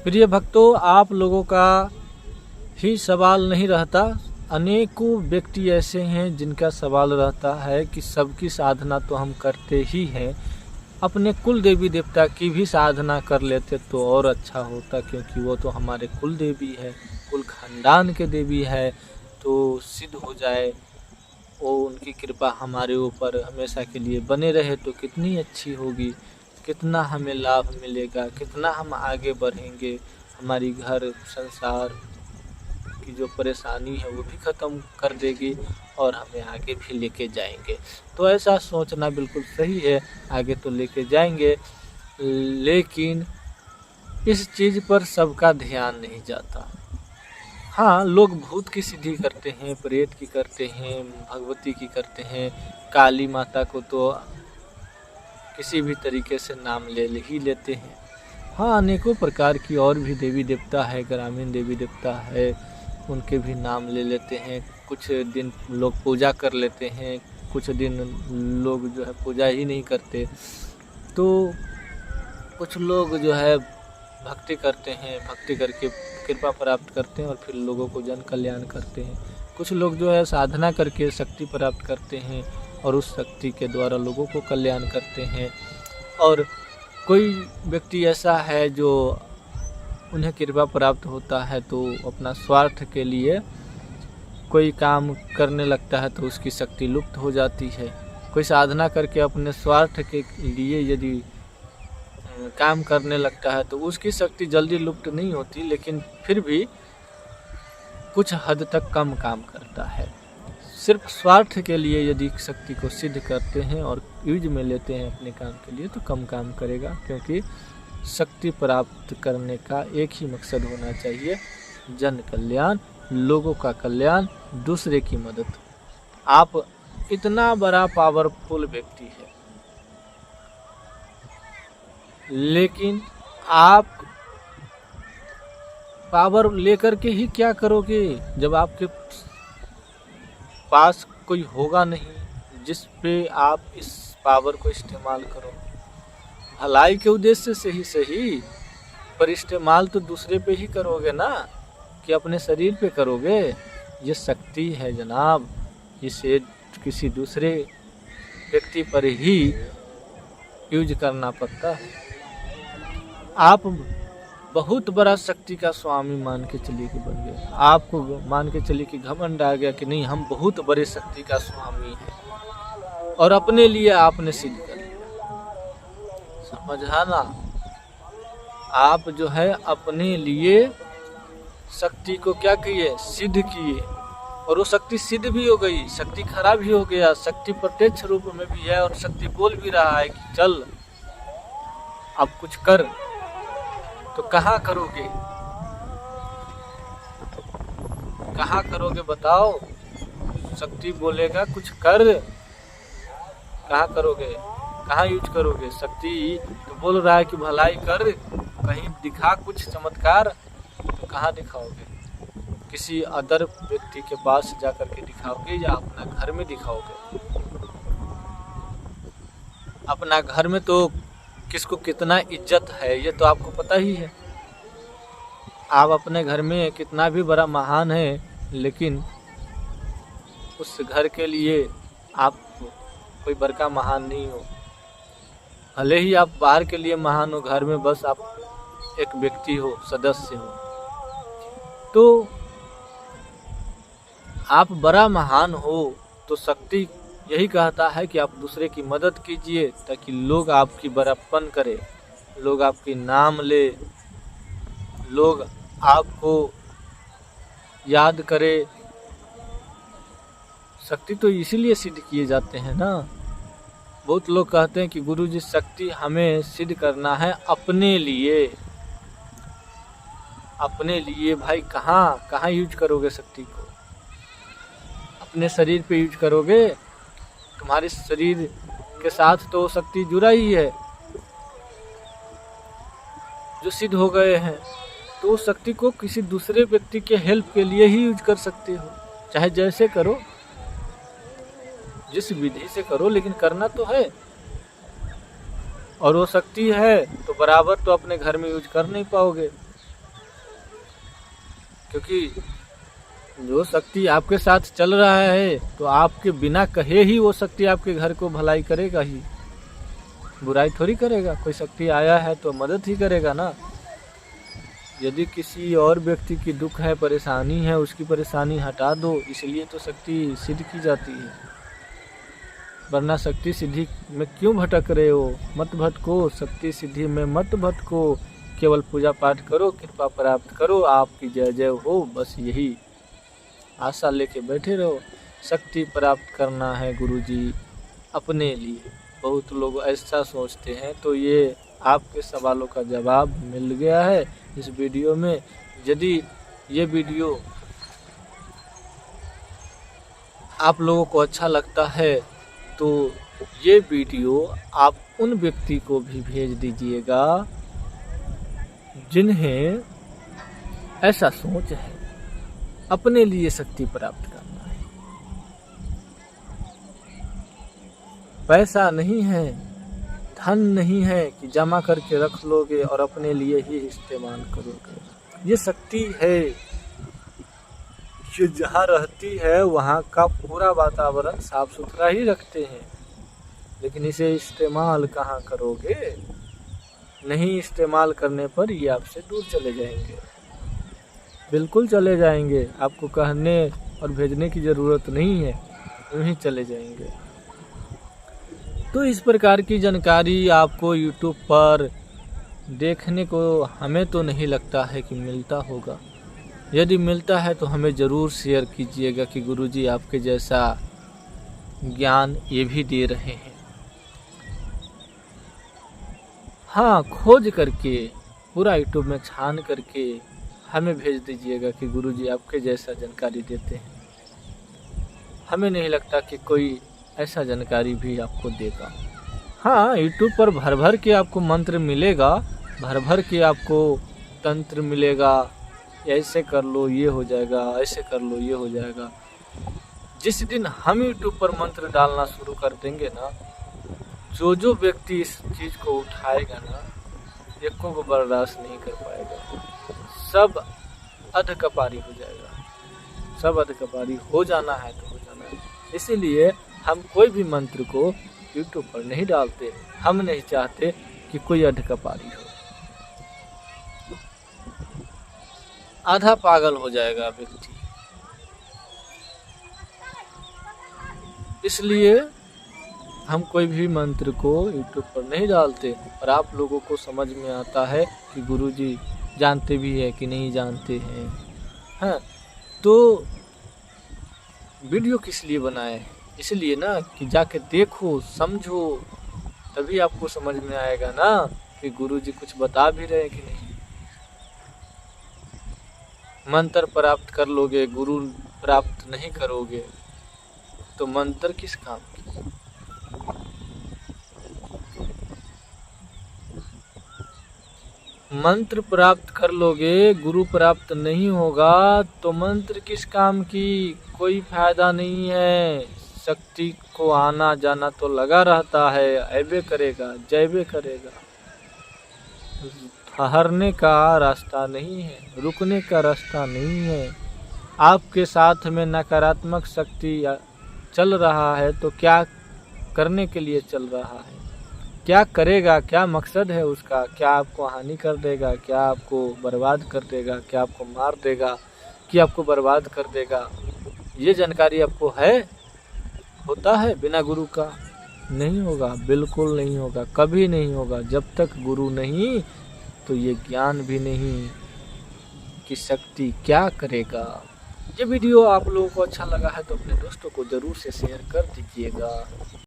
प्रिय भक्तों, आप लोगों का ही सवाल नहीं रहता, अनेकों व्यक्ति ऐसे हैं जिनका सवाल रहता है कि सबकी साधना तो हम करते ही हैं, अपने कुल देवी देवता की भी साधना कर लेते तो और अच्छा होता, क्योंकि वो तो हमारे कुल देवी है, कुल खानदान के देवी है, तो सिद्ध हो जाए, वो उनकी कृपा हमारे ऊपर हमेशा के लिए बने रहे तो कितनी अच्छी होगी, कितना हमें लाभ मिलेगा, कितना हम आगे बढ़ेंगे, हमारी घर संसार की जो परेशानी है वो भी ख़त्म कर देगी और हमें आगे भी लेके जाएंगे। तो ऐसा सोचना बिल्कुल सही है, आगे तो लेके जाएंगे, लेकिन इस चीज़ पर सबका ध्यान नहीं जाता। हाँ, लोग भूत की सिद्धि करते हैं, प्रेत की करते हैं, भगवती की करते हैं, काली माता को तो किसी भी तरीके से नाम ले ही लेते हैं। हाँ, अनेकों प्रकार की और भी देवी देवता है, ग्रामीण देवी देवता है, उनके भी नाम ले लेते हैं। कुछ दिन लोग पूजा कर लेते हैं, कुछ दिन लोग जो है पूजा ही नहीं करते। तो कुछ लोग जो है भक्ति करते हैं, भक्ति करके कृपा प्राप्त करते हैं और फिर लोगों को जन कल्याण करते हैं। कुछ लोग जो है साधना करके शक्ति प्राप्त करते हैं और उस शक्ति के द्वारा लोगों को कल्याण करते हैं। और कोई व्यक्ति ऐसा है जो उन्हें कृपा प्राप्त होता है तो अपना स्वार्थ के लिए कोई काम करने लगता है तो उसकी शक्ति लुप्त हो जाती है। कोई साधना करके अपने स्वार्थ के लिए यदि काम करने लगता है तो उसकी शक्ति जल्दी लुप्त नहीं होती, लेकिन फिर भी कुछ हद तक कम काम करता है। सिर्फ स्वार्थ के लिए यदि शक्ति को सिद्ध करते हैं और यूज में लेते हैं अपने काम के लिए तो कम काम करेगा, क्योंकि शक्ति प्राप्त करने का एक ही मकसद होना चाहिए, जन कल्याण, लोगों का कल्याण, दूसरे की मदद। आप इतना बड़ा पावरफुल व्यक्ति है, लेकिन आप पावर लेकर के ही क्या करोगे जब आपके पास कोई होगा नहीं जिस पे आप इस पावर को इस्तेमाल करो। भलाई के उद्देश्य से ही सही, पर इस्तेमाल तो दूसरे पे ही करोगे ना, कि अपने शरीर पे करोगे। ये शक्ति है जनाब, इसे किसी दूसरे व्यक्ति पर ही यूज करना पड़ता है। आप बहुत बड़ा शक्ति का स्वामी मान के चलिए कि बन गए, आपको मान के चलिए कि घमंड आ गया कि नहीं हम बहुत बड़े शक्ति का स्वामी हैं और अपने लिए आपने सिद्ध कर लिया। समझाना, आप जो है अपने लिए शक्ति को क्या किए, सिद्ध किए, और वो शक्ति सिद्ध भी हो गई, शक्ति खराब भी हो गया, शक्ति प्रत्यक्ष रूप में भी है और शक्ति बोल भी रहा है कि चल अब कुछ कर। तो कहाँ करोगे, कहाँ करोगे बताओ? शक्ति बोलेगा कुछ कर, कहाँ करोगे, कहाँ यूज करोगे? शक्ति तो बोल रहा है कि भलाई कर, कहीं दिखा कुछ चमत्कार, तो कहाँ दिखाओगे? किसी अदर व्यक्ति के पास जाकर के दिखाओगे या अपना घर में दिखाओगे? अपना घर में तो किसको कितना इज्जत है ये तो आपको पता ही है। आप अपने घर में कितना भी बड़ा महान है, लेकिन उस घर के लिए आप कोई बड़का महान नहीं हो। भले ही आप बाहर के लिए महान हो, घर में बस आप एक व्यक्ति हो, सदस्य हो। तो आप बड़ा महान हो तो शक्ति यही कहता है कि आप दूसरे की मदद कीजिए ताकि लोग आपकी बड़प्पन करे, लोग आपकी नाम ले, लोग आपको याद करे। शक्ति तो इसीलिए सिद्ध किए जाते हैं ना। बहुत लोग कहते हैं कि गुरुजी शक्ति हमें सिद्ध करना है अपने लिए। अपने लिए भाई कहाँ यूज करोगे शक्ति को? अपने शरीर पे यूज करोगे? तुम्हारे शरीर के साथ तो शक्ति जुड़ा ही है, जो सिद्ध हो गए हैं, तो उस शक्ति को किसी दूसरे व्यक्ति के हेल्प के लिए ही यूज कर सकते हो। चाहे जैसे करो, जिस विधि से करो, लेकिन करना तो है। और वो शक्ति है तो बराबर तो अपने घर में यूज कर नहीं पाओगे। क्योंकि जो शक्ति आपके साथ चल रहा है तो आपके बिना कहे ही वो शक्ति आपके घर को भलाई करेगा ही, बुराई थोड़ी करेगा। कोई शक्ति आया है तो मदद ही करेगा ना। यदि किसी और व्यक्ति की दुख है, परेशानी है, उसकी परेशानी हटा दो, इसलिए तो शक्ति सिद्ध की जाती है। वरना शक्ति सिद्धि में क्यों भटक रहे हो? मत भटको, शक्ति सिद्धि में मत भटको। केवल पूजा पाठ करो, कृपा प्राप्त करो, आपकी जय जय हो, बस यही आशा लेके बैठे रहो। शक्ति प्राप्त करना है गुरुजी अपने लिए, बहुत लोग ऐसा सोचते हैं। तो ये आपके सवालों का जवाब मिल गया है इस वीडियो में। यदि ये वीडियो आप लोगों को अच्छा लगता है तो ये वीडियो आप उन व्यक्ति को भी भेज दीजिएगा जिन्हें ऐसा सोच है अपने लिए शक्ति प्राप्त करना है। पैसा नहीं है, धन नहीं है कि जमा करके रख लोगे और अपने लिए ही इस्तेमाल करोगे। ये शक्ति है जो जहाँ रहती है वहाँ का पूरा वातावरण साफ सुथरा ही रखते हैं, लेकिन इसे इस्तेमाल कहाँ करोगे? नहीं इस्तेमाल करने पर ये आपसे दूर चले जाएंगे, बिल्कुल चले जाएंगे। आपको कहने और भेजने की ज़रूरत नहीं है, यूँ ही चले जाएंगे। तो इस प्रकार की जानकारी आपको YouTube पर देखने को हमें तो नहीं लगता है कि मिलता होगा। यदि मिलता है तो हमें ज़रूर शेयर कीजिएगा कि गुरुजी आपके जैसा ज्ञान ये भी दे रहे हैं। हाँ, खोज करके पूरा YouTube में छान करके हमें भेज दीजिएगा कि गुरुजी आपके जैसा जानकारी देते हैं। हमें नहीं लगता कि कोई ऐसा जानकारी भी आपको देगा। हाँ, YouTube पर भर भर के आपको मंत्र मिलेगा, भर भर के आपको तंत्र मिलेगा, ऐसे कर लो ये हो जाएगा, ऐसे कर लो ये हो जाएगा। जिस दिन हम YouTube पर मंत्र डालना शुरू कर देंगे ना, जो व्यक्ति इस चीज़ को उठाएगा ना, एको को बर्दाश्त नहीं कर पाएगा, सब अधकपारी हो जाएगा। सब अधकपारी हो जाना है तो हो जाना है। इसीलिए हम कोई भी मंत्र को YouTube पर नहीं डालते। हम नहीं चाहते कि कोई अधकपारी हो, आधा पागल हो जाएगा व्यक्ति। इसलिए हम कोई भी मंत्र को YouTube पर नहीं डालते। और आप लोगों को समझ में आता है कि गुरुजी जानते भी है कि नहीं जानते हैं। हाँ, तो वीडियो किस लिए बनाए? इसलिए ना कि जाके देखो, समझो, तभी आपको समझ में आएगा ना कि गुरुजी कुछ बता भी रहे कि नहीं। मंत्र प्राप्त कर लोगे, गुरु प्राप्त नहीं करोगे तो मंत्र किस काम की? मंत्र प्राप्त कर लोगे, गुरु प्राप्त नहीं होगा तो मंत्र किस काम की? कोई फायदा नहीं है। शक्ति को आना जाना तो लगा रहता है, ऐबे करेगा, जैबे करेगा। ठहरने का रास्ता नहीं है, रुकने का रास्ता नहीं है। आपके साथ में नकारात्मक शक्ति चल रहा है तो क्या करने के लिए चल रहा है? क्या करेगा? क्या मकसद है उसका? क्या आपको हानि कर देगा? क्या आपको बर्बाद कर देगा? क्या आपको मार देगा? कि आपको बर्बाद कर देगा? ये जानकारी आपको है? होता है बिना गुरु का? नहीं होगा, बिल्कुल नहीं होगा, कभी नहीं होगा। जब तक गुरु नहीं तो ये ज्ञान भी नहीं कि शक्ति क्या करेगा। ये वीडियो आप लोगों को अच्छा लगा है तो अपने दोस्तों को ज़रूर से शेयर कर दीजिएगा।